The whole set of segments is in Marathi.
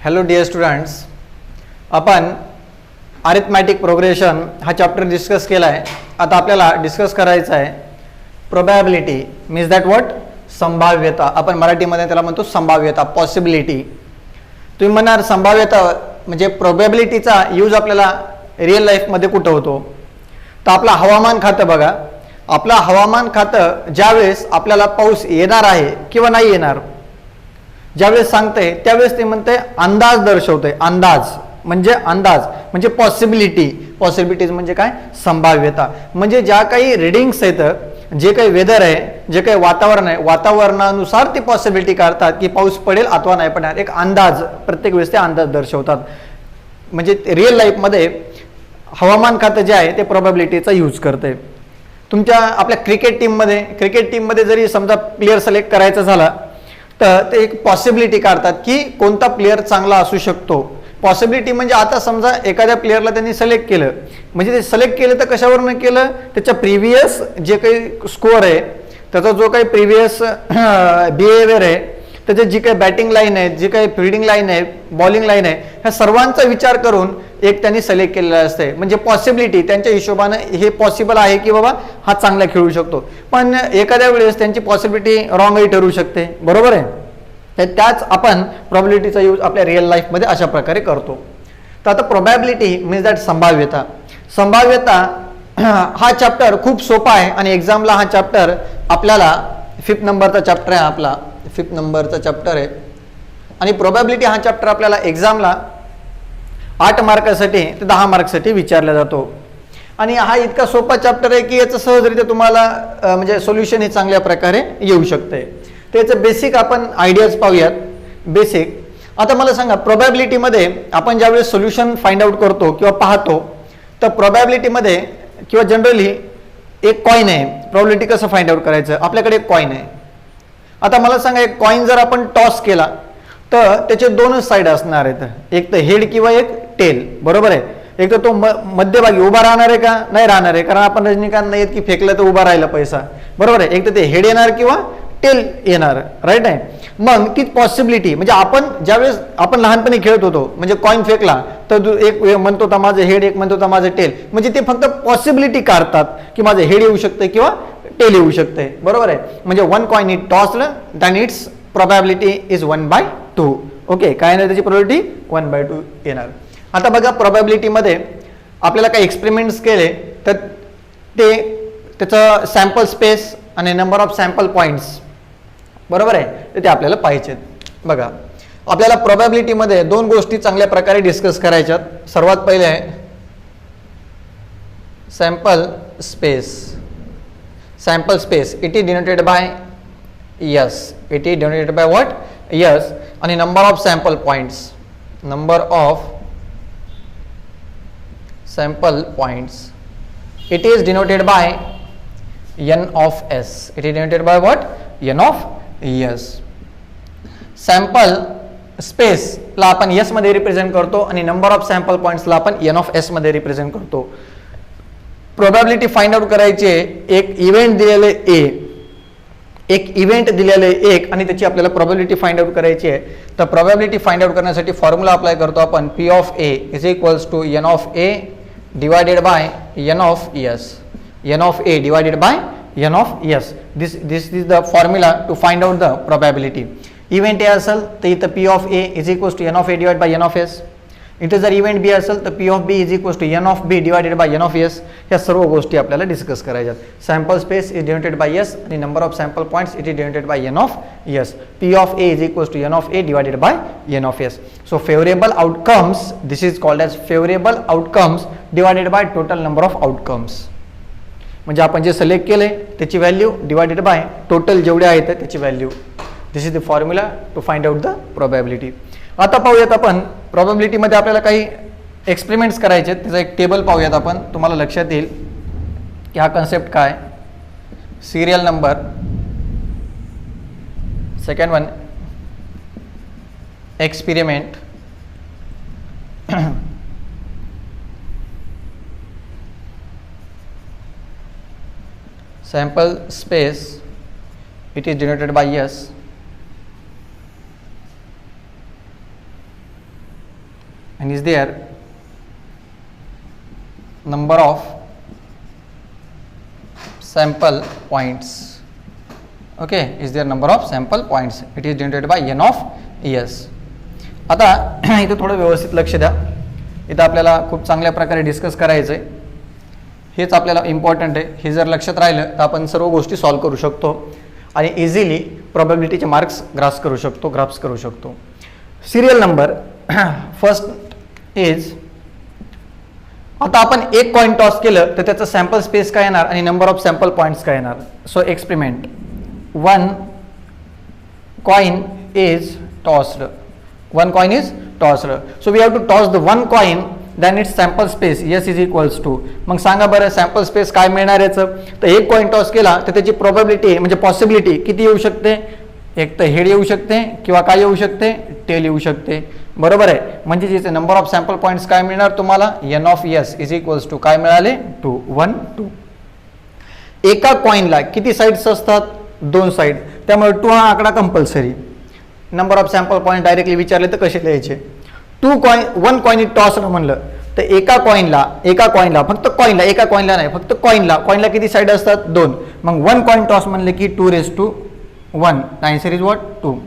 हॅलो डिअर स्टुडंट्स, आपण अरिथमॅटिक प्रोग्रेशन हा चॅप्टर डिस्कस केला आहे. आता आपल्याला डिस्कस करायचा आहे प्रोबॅबिलिटी मीन्स दॅट व्हॉट, संभाव्यता. आपण मराठीमध्ये त्याला म्हणतो संभाव्यता, पॉसिबिलिटी. तुम्ही म्हणणार संभाव्यता म्हणजे प्रोबॅबिलिटीचा यूज आपल्याला रिअल लाईफमध्ये कुठं होतो? तर आपला हवामान खातं बघा. आपलं हवामान खातं ज्यावेळेस आपल्याला पाऊस येणार आहे किंवा नाही येणार ज्यावेळेस सांगते त्यावेळेस ते म्हणते अंदाज दर्शवते. अंदाज म्हणजे पॉसिबिलिटी. पॉसिबिलिटीज म्हणजे काय? संभाव्यता. म्हणजे ज्या काही रिडिंग्स आहेत, जे काही वेदर आहे, जे काही वातावरण आहे, वातावरणानुसार ते पॉसिबिलिटी काढतात की पाऊस पडेल अथवा नाही पडणार. एक अंदाज, प्रत्येक वेळेस ते अंदाज दर्शवतात. म्हणजे रिअल लाईफमध्ये हवामान खातं जे आहे ते प्रोबॅबिलिटीचा यूज करते. तुमच्या आपल्या क्रिकेट टीममध्ये जरी समजा प्लेयर सिलेक्ट करायचा झाला तर ते एक पॉसिबिलिटी काढतात की कोणता प्लेयर चांगला असू शकतो. पॉसिबिलिटी म्हणजे आता समजा एखाद्या प्लेयरला त्यांनी सिलेक्ट केलं, म्हणजे ते सिलेक्ट केलं तर कशावरून केलं? त्याच्या प्रिव्हियस जे काही स्कोअर आहे, त्याचा जो काही प्रिव्हियस बिहेवियर आहे, त्याचे जी काही बॅटिंग लाईन आहे, जी काही फिल्डिंग लाईन आहे, बॉलिंग लाईन आहे, ह्या सर्वांचा विचार करून एक त्यांनी सिलेक्ट केलेला असते. म्हणजे पॉसिबिलिटी त्यांच्या हिशोबानं हे पॉसिबल आहे की बाबा हा चांगला खेळू शकतो. पण एखाद्या वेळेस त्यांची पॉसिबिलिटी रॉंगही ठरू शकते. बरोबर आहे? तर त्याच आपण प्रोबॅबिलिटीचा यूज आपल्या रिअल लाईफमध्ये अशा प्रकारे करतो. तर आता प्रोबॅबिलिटी मीन्स दॅट संभाव्यता हा चॅप्टर खूप सोपा आहे आणि एक्झामला हा चॅप्टर आपल्याला 5th नंबरचा चॅप्टर आहे. आपला 5th नंबरचा चॅप्टर आहे आणि प्रोबॅबिलिटी हा चॅप्टर आपल्याला एक्झामला 8 मार्कासाठी ते 10 मार्कसाठी विचारला जातो. आणि हा इतका सोपा चॅप्टर आहे की याचं सहजरित्या तुम्हाला म्हणजे सोल्युशन हे चांगल्या प्रकारे येऊ शकते. त्याचं बेसिक आपण आयडियाज पाहूयात. बेसिक आता मला सांगा, प्रोबॅबिलिटीमध्ये आपण ज्यावेळेस सोल्युशन फाइंड आउट करतो किंवा पाहतो तर प्रोबॅबिलिटीमध्ये किंवा जनरली एक कॉईन आहे. प्रोबॅबिलिटी कसं फाइंड आउट करायचं? आपल्याकडे एक कॉईन आहे. आता मला सांगा, एक कॉईन जर आपण टॉस केला तर त्याचे दोनच साईड असणार आहेत, एक तर हेड किंवा एक टेल. बरोबर आहे? एक तर तो मध्यभागी उभा राहणार आहे का? नाही राहणार आहे, कारण आपण रजनीकांत नाही की फेकलं तर उभा राहिला पैसा. बरोबर आहे? एक तर ते हेड येणार किंवा टेल येणार. राईट आहे? मग ती पॉसिबिलिटी म्हणजे आपण ज्यावेळेस आपण लहानपणी खेळत होतो, म्हणजे कॉईन फेकला तर एक म्हणतो होता माझं हेड, एक म्हणतो होता माझं टेल. म्हणजे ते फक्त पॉसिबिलिटी काढतात की माझं हेड येऊ शकते किंवा टेल येऊ शकते. बरोबर आहे? म्हणजे one coin it tossed than it's probability is 1/2. Okay, काय नाही, त्याची प्रोबॅबिलिटी 1/2 येणार. आता बघा, प्रोबॅबिलिटीमध्ये आपल्याला काही एक्सपेरिमेंट्स केले तर त्याचं सॅम्पल स्पेस आणि नंबर ऑफ सॅम्पल पॉईंट्स, बरोबर आहे, तर ते आपल्याला पाहिजेत. बघा, आपल्याला प्रोबॅबिलिटीमध्ये 2 गोष्टी चांगल्या प्रकारे डिस्कस करायच्यात. सर्वात पहिले आहे sample space. Sample space it is denoted by S. It is denoted by what? S. आणि number of sample points. Number of sample points it is denoted by n of s. It is denoted by what? n of s. Sample space ला आपण s मध्ये रिप्रेझेंट करतो आणि नंबर ऑफ सॅम्पल पॉइंट्स ला आपण n of s मध्ये रिप्रेझेंट करतो. प्रोबॅबिलिटी फाइंड आउट करायची. एक इव्हेंट दिलेले a, एक इव्हेंट दिलेले 1 आणि त्याची आपल्याला प्रोबॅबिलिटी फाइंड आउट करायची आहे. तर प्रोबॅबिलिटी फाइंड आउट करण्यासाठी फॉर्म्युला अप्लाय करतो आपण. p of a is equals to n of a divided by n of s. n of a divided by n of s. This is the formula to find out the probability. Event A असेल तर इथं p of a is equals to n of a divided by n of s. इथे जर इव्हेंट b असेल तर p of b is equals to n of b divided by n of s. ह्या सर्व गोष्टी आपल्याला डिस्कस करायच्यात. Sample space is denoted by s आणि number of sample points it is denoted by n of s. p of a is equals to n of a divided by n of s. So favorable outcomes, this is called as favorable outcomes divided by total number of outcomes. म्हणजे आपण जे सिलेक्ट केले त्याची व्हॅल्यू डिवायडेड बाय टोटल जेवढे आहेत त्याची value. This is the formula to find out the probability. आता पाहूयात आपण प्रोबॅबिलिटीमध्ये आपल्याला काही एक्सपेरिमेंट्स करायचे आहेत. त्याचा एक टेबल पाहूयात आपण. तुम्हाला लक्षात येईल की हा कन्सेप्ट काय. Serial number, second one experiment, sample space it is denoted by s. and is there number of sample points. Okay, is there number of sample points. It is denoted by n of s. आता इथं थोडं व्यवस्थित लक्ष द्या. इथं आपल्याला खूप चांगल्या प्रकारे डिस्कस करायचं आहे. हेच आपल्याला इम्पॉर्टंट आहे. हे जर लक्षात राहिलं तर आपण सर्व गोष्टी सॉल्व्ह करू शकतो आणि इझिली प्रोबॅबिलिटीचे मार्क्स ग्रास करू शकतो. सिरियल नंबर फर्स्ट इज, आता आपण एक कॉइन टॉस केलं तर त्याचं सॅम्पल स्पेस काय येणार आणि नंबर ऑफ सॅम्पल पॉईंट्स काय येणार. So experiment, one coin is tossed. So we have to toss the one coin, then its sample space s is equals to. मग सांगा बरं सॅम्पल स्पेस काय मिळणार याचं. तर एक कॉइन टॉस केला तर त्याची प्रोबॅबिलिटी म्हणजे पॉसिबिलिटी किती येऊ शकते. एक तर हेड येऊ शकते किंवा काय येऊ शकते, टेल येऊ शकते. बरोबर आहे. म्हणजे जिथे नंबर ऑफ सॅम्पल पॉईंट्स काय मिळणार तुम्हाला, n of s is equals to काय मिळाले, 2 1 2. एका कॉइनला किती साईड्स असतात, 2 साईड. त्यामुळे 2 हा आकडा compulsory. Number of sample point directly विचारले तर कसे लिहायचे. 1 कॉइन इज टॉस्ड म्हणलं तर एका कॉइनला फक्त कॉइनला किती साईड असतात, 2. मग 1 कॉइन टॉस म्हणले की 2:1. The answer is what, 2.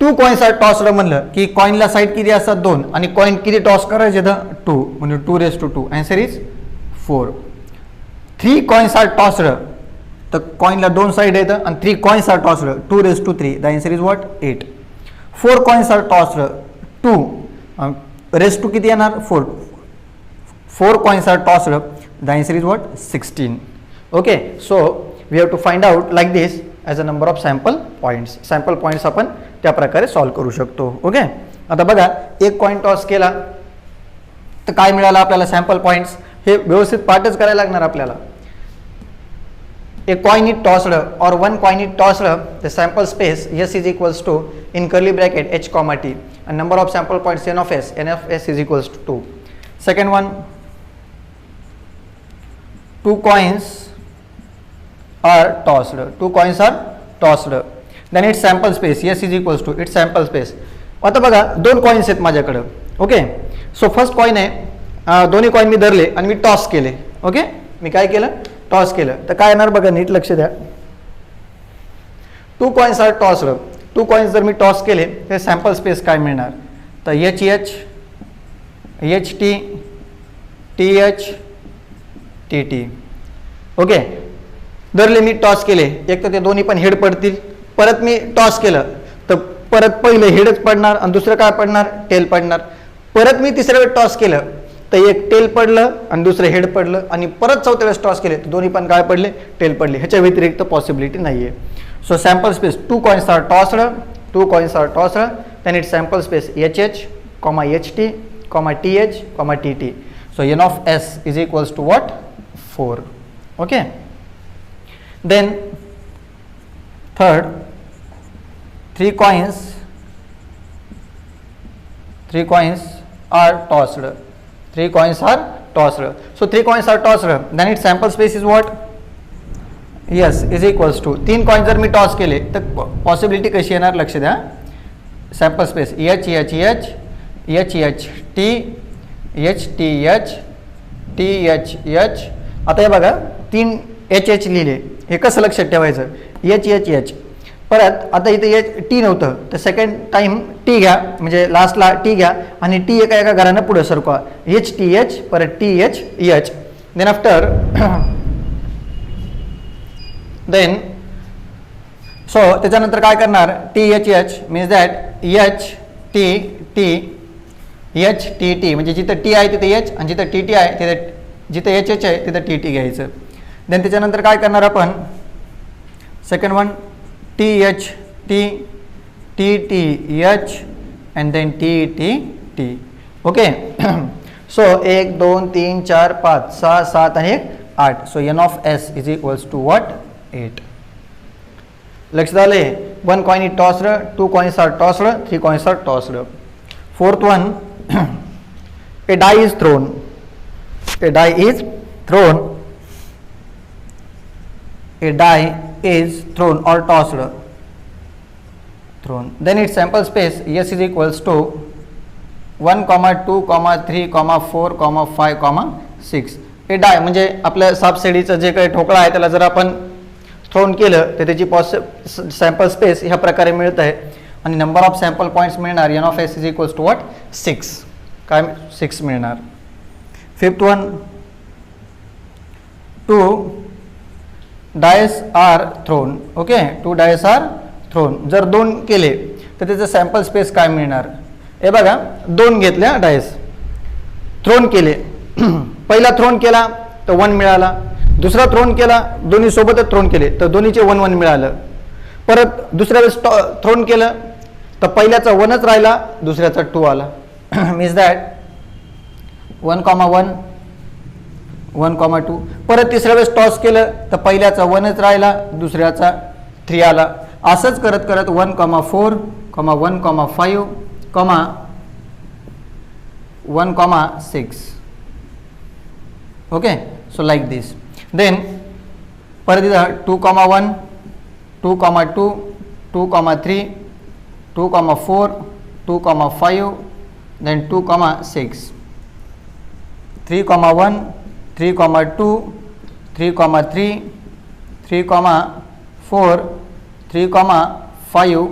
2 coins are tossed म्हणलं की कॉइनला साईड किती असतात, 2 आणि कॉइन किती टॉस करायचे तर 2 म्हणजे 2:2. Answer is 4. 3 coins are tossed तर कॉइनला 2 साईड आहेत आणि 3 coins are tossed 2:3. The answer is what, 8. 4 coins are tossed 2 किती येणार, 4. 4 coins are tossed. The answer is what, 16. Okay, so we have to find out like this as a number of sample points. Sample points आपण त्या प्रकारे सॉल्व्ह करू शकतो. ओके, आता बघा एक कॉइन टॉस केला तर काय मिळालं आपल्याला सॅम्पल पॉईंट्स. हे व्यवस्थित पाठच करायला लागणार आपल्याला. A coin is tossed or 1 coin is tossed, the sample space s is equals to in curly bracket h comma t and number of sample points n of s is equals to 2. Second one, 2 coins are tossed, then its sample space s is equals to its sample space. आता बघा 2 कॉइन्स आहेत माझ्याकडे. ओके, सो फर्स्ट कॉइन आहे, दोन्ही कॉइन मी धरले आणि मी टॉस केले. ओके, मी काय केलं, टॉस केलं तर काय येणार बघा, नीट लक्ष द्या. 2 कॉइन्स आर टॉस्ड. 2 कॉइन्स जर मी टॉस केले तर सॅम्पल स्पेस काय मिळणार तर HH HT TH TT. Okay, धरले मी टॉस केले, एक तर ते दोन्ही पण हेड पडतील. परत मी टॉस केलं तर परत पहिले हेडच पडणार आणि दुसरं काय पडणार, टेल पडणार. परत मी तिसऱ्या वेळेस टॉस केलं तर एक टेल पडलं आणि दुसरं हेड पडलं आणि परत चौथ्या वेळेस टॉस केले तर दोन्ही पण काय पडले, टेल पडले. ह्याच्या व्यतिरिक्त पॉसिबिलिटी नाही आहे. So sample space 2 coins are tossed, then its sample space HH, HT, TH, TT. So n of s is equals to what, 4. Okay, then third, 3 coins are tossed. 3 coins are tossed. So 3 coins are tossed, then its sample space is what, yes is equals to 3 coins जर मी टॉस केले तर पॉसिबिलिटी कशी येणार लक्ष द्या. Sample space HH T HTH THH. आता हे बघा 3 HH लिहिले, हे कसं लक्षात ठेवायचं, HH. परत आता इथे टी नव्हतं तर सेकंड टाइम टी घ्या, म्हणजे लास्टला टी घ्या आणि टी एका घरानं पुढे सरकवा. HTH परत THH. Then after then so त्याच्यानंतर काय करणार, THH मीन्स दॅट HT म्हणजे जिथं टी आहे तिथे H आणि जिथं TT आहे तिथे, जिथं HH आहे तिथं TT घ्यायचं. देन त्याच्यानंतर काय करणार आपण, second one THT TTH and then TTT. Okay, so 1 2 3 4 5 6 7 आणि 8. So n of s is equals to what, 8. लक्षात आले. 1 coin is tossed, 2 coins are tossed, 3 coins are tossed. Fourth one, a die is thrown. A die is thrown or tossed. Then its sample space s is equals to 1,2, 3, 4, 5, 6 हे डाय म्हणजे आपल्या सापशिडीचं जे काही ठोकळा आहे त्याला जर आपण थ्रोन केलं तर त्याची सॅम्पल स्पेस ह्या प्रकारे मिळत आहे आणि नंबर ऑफ सॅम्पल पॉईंट्स मिळणार n of s is equals to what 6 काय 6 मिळणार. Fifth one 2 dice are thrown. Okay 2 dice are thrown. जर 2 केले तर त्याचं सॅम्पल स्पेस काय मिळणार. हे बघा 2 घेतल्या डायस थ्रोन केले पहिला थ्रोन केला तर 1 मिळाला, दुसरा थ्रोन केला दोन्ही सोबतच थ्रोन केले तर दोन्हीचे 1 1 मिळालं. परत दुसऱ्या वेळेस थ्रोन केलं तर पहिल्याचा 1च राहिला दुसऱ्याचा 2 आला. Means that 1,1 1,2. परत तिसऱ्या वेळेस टॉस केलं तर पहिल्याचा 1च राहिला दुसऱ्याचा 3 आला. असंच करत करत 1,4 1,5 1,6. okay so like this. then परत इथं 2,1 2,2 2,3 2,4 2,5 then 2,6 3,1 3,2 3,3 3,4 3,5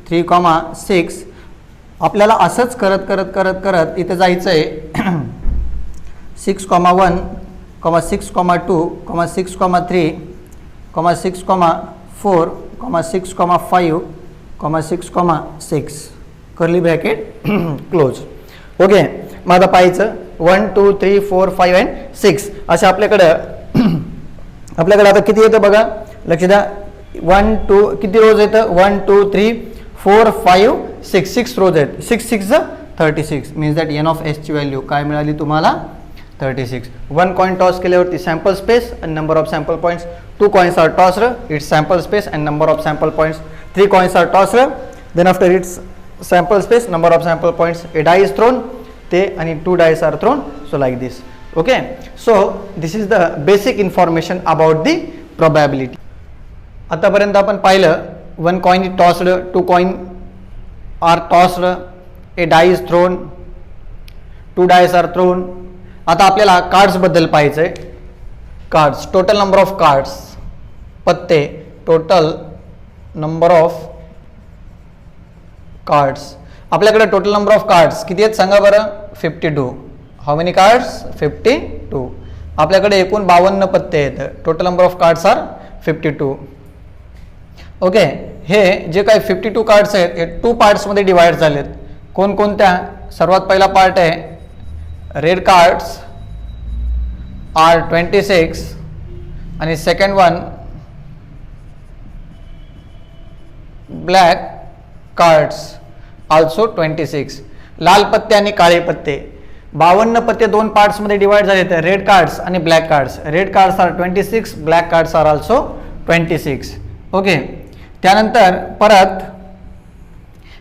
3,6. आपल्याला असंच करत करत करत करत इथे जायचं आहे 6,1 6,2 6,3 6,4 6,5 6,6 कर्ली ब्रॅकेट क्लोज. ओके मग आता पाहायचं 1 2 3 4 5 and 6 असे आपल्याकडे आता किती येतं बघा लक्ष द्या. 1 2 किती रोज येतं 1 2 3 4 5 6 6 रोज आहेत. 6 6 36 means that n of s ची व्हॅल्यू काय मिळाली तुम्हाला 36. 1 कॉइन टॉस केल्यावरती sample space and number of sample points. 2 coins are tossed, its sample space and number of sample points. 3 coins are tossed, then after its sample space, number of sample points, a die is thrown, and 2 dice are thrown, so like this. Okay, so this is the basic information about the probability. आतापर्यंत आपण पाहिलं 1 coin is tossed, 2 coin are tossed, a die is thrown, 2 dice are thrown. आता आपल्याला कार्ड्स बद्दल पाहायचंय. Cards, total number of cards, पत्ते, टोटल नंबर ऑफ कार्ड्स. आपल्याकडे टोटल नंबर ऑफ कार्ड्स किती आहेत सांगा बरं 52. How many cards 52. आपल्याकडे एकूण 52 पत्ते आहेत. Total number of cards are 52. Okay हे जे काही 52 कार्ड्स आहेत हे 2 पार्ट्समध्ये डिवाइड झालेत. कोणकोणत्या सर्वात पहिला पार्ट आहे रेड कार्ड्स आर 26 आणि second one black cards also 26. लाल पत्ते आणि काळे पत्ते 52 पत्ते 2 पार्ट्समध्ये डिवाइड झाले तर रेड कार्ड्स आणि black cards. Red cards are 26, black cards are also 26. Okay त्यानंतर परत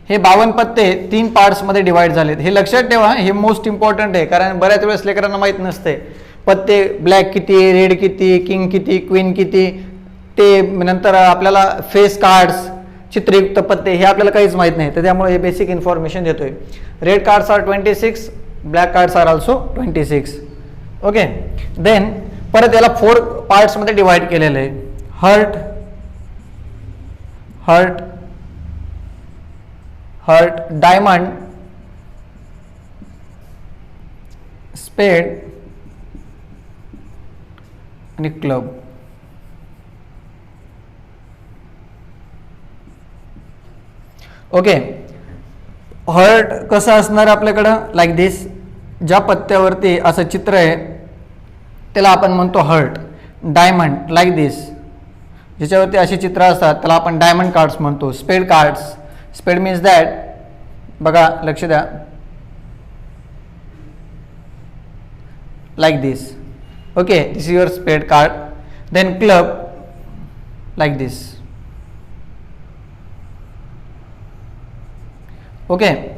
हे 52 पत्ते 3 पार्ट्समध्ये डिवाइड झालेत. हे लक्षात ठेवा, हे मोस्ट इम्पॉर्टंट आहे कारण बऱ्याच वेळेस लेकरांना माहीत नसते पत्ते ब्लॅक किती, रेड किती, किंग किती, क्वीन किती. ते नंतर आपल्याला फेस कार्ड्स चित्रयुक्त पत्ते हे आपल्याला काहीच माहीत नाही तर त्यामुळे हे बेसिक इन्फॉर्मेशन देतोय. Red cards are 26, black cards are also 26. Okay then परत याला 4 पार्ट्समध्ये डिवाइड केलेलं आहे. हर्ट हर्ट हर्ट डायमंड स्पेड आणि क्लब. ओके हर्ट कसं असणार आपल्याकडं लाईक दिस. ज्या पत्त्यावरती असं चित्र आहे त्याला आपण म्हणतो हर्ट. डायमंड लाईक दिस ज्याच्यावरती अशी चित्र असतात त्याला आपण डायमंड कार्ड्स म्हणतो. स्पेड कार्ड्स, स्पेड मीन्स दॅट बघा लक्ष द्या like this. Okay, this is your spade card. Then club like this. Okay,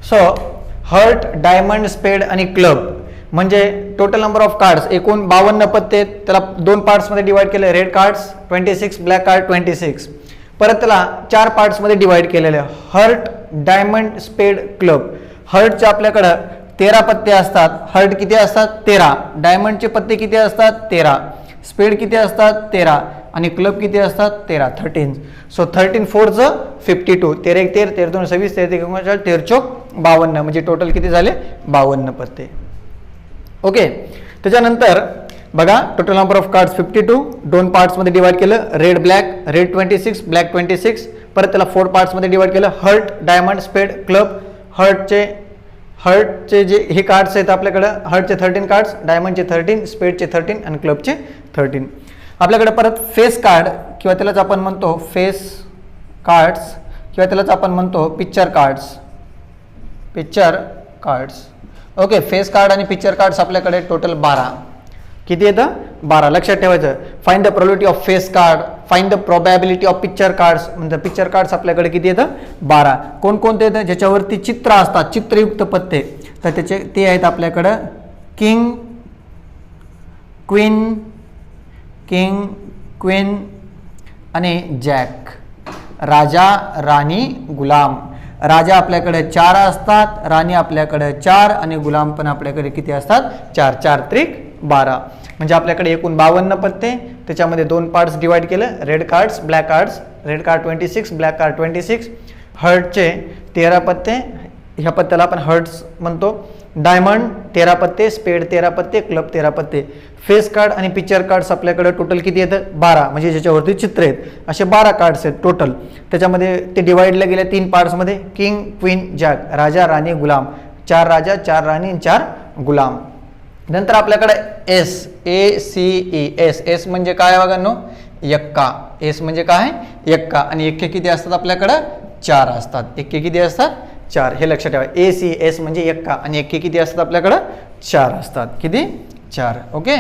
so heart, diamond, spade आणि क्लब म्हणजे टोटल नंबर ऑफ कार्ड्स एकूण 52 पत्ते त्याला 2 पार्ट्समध्ये डिवाइड केले. Red cards 26, black card 26. परत त्याला 4 पार्ट्समध्ये डिवाइड केलेले हर्ट, डायमंड, स्पेड, क्लब. हर्टचे आपल्याकडं 13 पत्ते असतात. हर्ट किती असतात? 13. डायमंडचे पत्ते किती असतात? 13. स्पेड किती असतात? 13. आणि क्लब किती असतात? 13. 13. सो 13 4 52. 13 1 13, 13 2 26, 13 13 13 52. म्हणजे टोटल किती झाले? 52 पत्ते. ओके. त्याच्यानंतर बघा टोटल नंबर ऑफ कार्ड्स 52. 2 पार्ट्समध्ये डिवाइड केलं. Red black, red 26, black 26. परत त्याला 4 पार्ट्समध्ये डिवाइड केलं. Heart, diamond, spade, club. हर्टचे जे हे कार्ड्स आहेत आपल्याकडं, हर्टचे 13 कार्ड्स, डायमंडचे 13, स्पेडचे 13 आणि क्लबचे 13. आपल्याकडे परत फेस कार्ड किंवा त्यालाच आपण म्हणतो फेस कार्ड्स किंवा त्यालाच आपण म्हणतो picture cards. Okay. Face card आणि पिक्चर कार्ड्स आपल्याकडे टोटल 12. किती येतं? 12. लक्षात ठेवायचं. Find the probability of face card, find the probability of picture cards. म्हणजे पिक्चर कार्ड्स आपल्याकडे किती येतं? 12. कोणकोणते येतं? ज्याच्यावरती चित्र असतात, चित्रयुक्त पत्ते, तर त्याचे ते आहेत आपल्याकडं किंग, क्वीन आणि जॅक. राजा, राणी, गुलाम. राजा आपल्याकडे 4 असतात, राणी आपल्याकडे 4 आणि गुलाम पण आपल्याकडे किती असतात? 4. 4 त्रिक 12. म्हणजे आपल्याकडे एकूण 52 पत्ते. त्याच्यामध्ये 2 पार्ट्स डिवाइड केलं. Red cards, black cards. Red card 26, black card 26. हर्टचे 13 पत्ते, ह्या पत्त्याला आपण हर्ट्स म्हणतो. डायमंड 13 पत्ते, स्पेड 13 पत्ते, क्लब 13 पत्ते. फेस कार्ड आणि पिक्चर कार्ड्स आपल्याकडे टोटल किती येतं? 12. म्हणजे ज्याच्यावरती चित्र आहेत असे 12 कार्ड्स आहेत टोटल. त्याच्यामध्ये ते डिवाइडला गेले 3 पार्ट्समध्ये. King, queen, jack. राजा, राणी, गुलाम. 4 राजा, 4 राणी आणि 4 गुलाम. नंतर आपल्याकडे एस म्हणजे काय बघा? एक्का. एस म्हणजे काय? एक्का. आणि एक्के किती असतात आपल्याकडं? 4 असतात. एक्के किती असतात? 4. हे लक्षात ठेवा. एस म्हणजे एक्का आणि एक्के किती असतात आपल्याकडं? 4 असतात. किती? 4. ओके.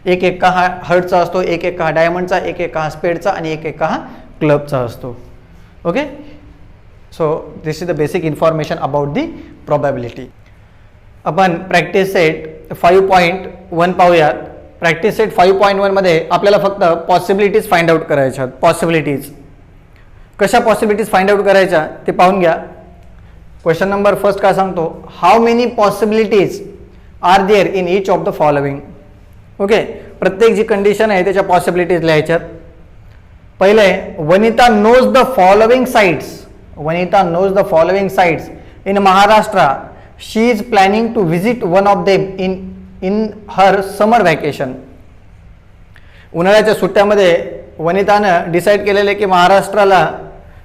एक एक्का हा हर्टचा असतो, एक एक्का हा डायमंडचा, एक एक्का हा स्पेडचा आणि एक एक्का हा क्लबचा असतो. Okay. So this is the basic information about the probability. आपण प्रॅक्टिस सेट 5.1 पाहूयात. प्रॅक्टिस सेट 5.1 मध्ये आपल्याला फक्त पॉसिबिलिटीज फाइंड आउट करायच्या. पॉसिबिलिटीज कशा पॉसिबिलिटीज फाइंड आउट करायच्या ते पाहून घ्या. क्वेश्चन नंबर फर्स्ट काय सांगतो? How many possibilities are there in each of the following. Okay. प्रत्येक जी कंडिशन आहे त्याच्या पॉसिबिलिटीज लिहायच्यात. पहिले, Vanita knows the following sites. Vanita knows the following sites in Maharashtra. She is planning to visit one of them in her summer vacation. उन्हाळ्याच्या सुट्ट्यामध्ये वनितानं डिसाईड केलेलं आहे की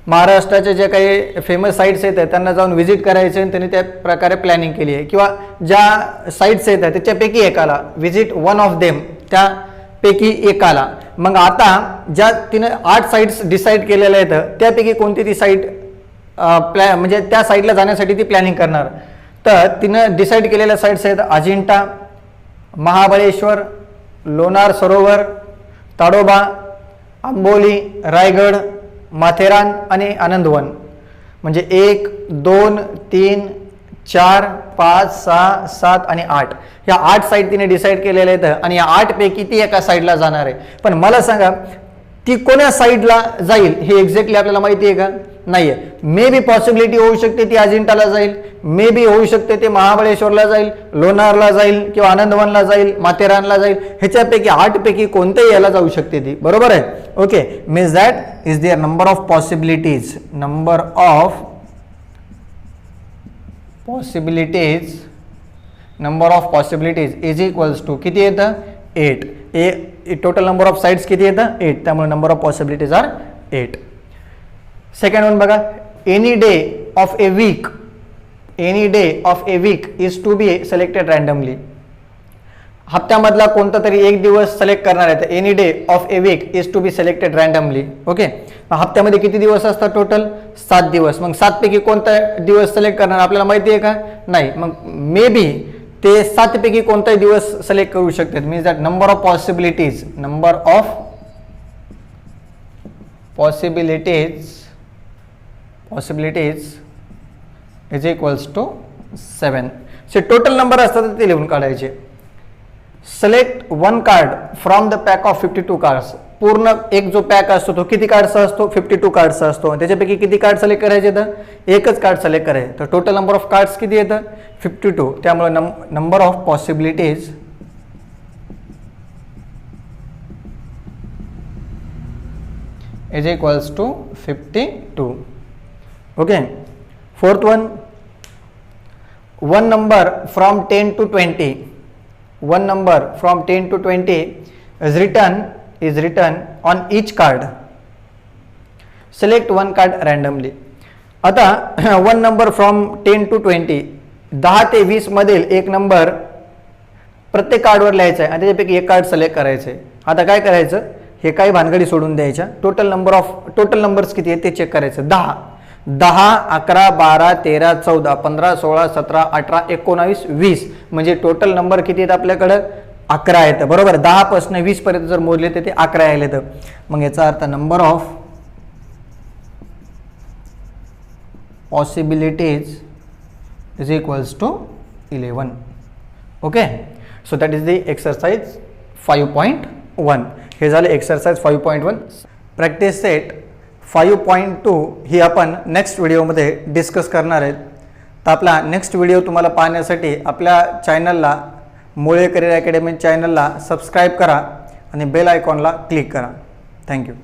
महाराष्ट्राचे जे काही फेमस साईट्स आहेत त्यांना जाऊन व्हिजिट करायचे आणि त्यांनी त्या प्रकारे प्लॅनिंग केली आहे. किंवा ज्या साईट्स आहेत त्याच्यापैकी एकाला, व्हिजिट वन ऑफ देम, त्यापैकी एकाला. मग आता ज्या तिनं 8 साईट्स डिसाईड केलेल्या आहेत त्यापैकी कोणती ती साईट म्हणजे त्या साईटला जाण्यासाठी ती प्लॅनिंग करणार. तर तिनं डिसाईड केलेल्या साईट्स आहेत अजिंठा, महाबळेश्वर, लोणार सरोवर, ताडोबा, आंबोली, रायगड, माथेरान आणि आनंदवन. म्हणजे 1 2 3 4 5 6 7 आणि 8 ह्या 8 साईट तिने डिसाईड केलेल्या आहेत आणि या 8 पैकी ती एका साईडला जाणार आहे. पण मला सांगा ती कोण्या साईडला जाईल हे एक्झॅक्टली आपल्याला माहिती आहे का? नाहीये. मे बी पॉसिबिलिटी होऊ शकते ती अजिंठाला जाईल, मे बी होऊ शकते ते महाबळेश्वरला जाईल, लोणारला जाईल किंवा आनंदवनला जाईल, माथेरानला जाईल. ह्याच्यापैकी 8 पैकी कोणत्याही याला जाऊ शकते ती. बरोबर आहे. Okay. Means that is there number of possibilities. Number of possibilities is equals to किती येतं? 8. टोटल नंबर ऑफ साइट्स किती येतं? 8. त्यामुळे number of possibilities are 8. Second one बघा. Any day of a week is to be selected randomly. हप्त्यामधला कोणता तरी एक दिवस सिलेक्ट करणार आहे. तर any day of a week is to be selected randomly. Okay. हप्त्यामध्ये किती दिवस असतात टोटल? 7 दिवस. मग 7 पैकी कोणता दिवस सिलेक्ट करणार आपल्याला माहिती आहे का? नाही. मग मे बी ते 7 पैकी कोणताही दिवस सिलेक्ट करू शकतात. Means that number of possibilities is equals to 7. Say total number असतात ते लिहून काढायचे. Select one card from the pack of 52 cards. पूर्ण एक जो पॅक असतो तो किती कार्डचा असतो, 52 कार्डचा असतो. त्याच्यापैकी किती कार्ड सिलेक्ट करायचे तर एकच कार्ड सिलेक्ट करायचं. तर टोटल नंबर ऑफ कार्ड्स किती येतं 52. त्यामुळे number of possibilities is equals to 52. Okay. Fourth one number from 10 to 20, one number from 10 to 20 is written on each card. Select one card randomly. आता one number from 10 to 20, 10 ते 20 मधील एक नंबर प्रत्येक कार्डवर लिहायचा आहे आणि त्याच्यापैकी एक कार्ड सिलेक्ट करायचं आहे. आता काय करायचं, हे काही भानगडी सोडून द्यायच्या. टोटल नंबर्स किती आहेत ते चेक करायचं. 10, 11, 12, 13, 14, 15, 16, 17, 18, 19, 20 म्हणजे टोटल नंबर किती आहेत आपल्याकडं 11 येतं. बरोबर. 10 पासून 20 पर्यंत जर मोजले तर ते 11 यायला येतं. मग याचा अर्थ number of possibilities is equals to 11. Okay. So that is the exercise 5.1. हे झाले एक्सरसाइज 5.1. प्रॅक्टिस सेट 5.2 ही आपण नेक्स्ट व्हिडिओमध्ये डिस्कस करणार आहेत. तर आपला नेक्स्ट व्हिडिओ तुम्हाला पाहण्यासाठी आपल्या चॅनलला, मुळे करिअर अकॅडमी चॅनलला सबस्क्राईब करा आणि बेल आयकॉनला क्लिक करा. थँक्यू.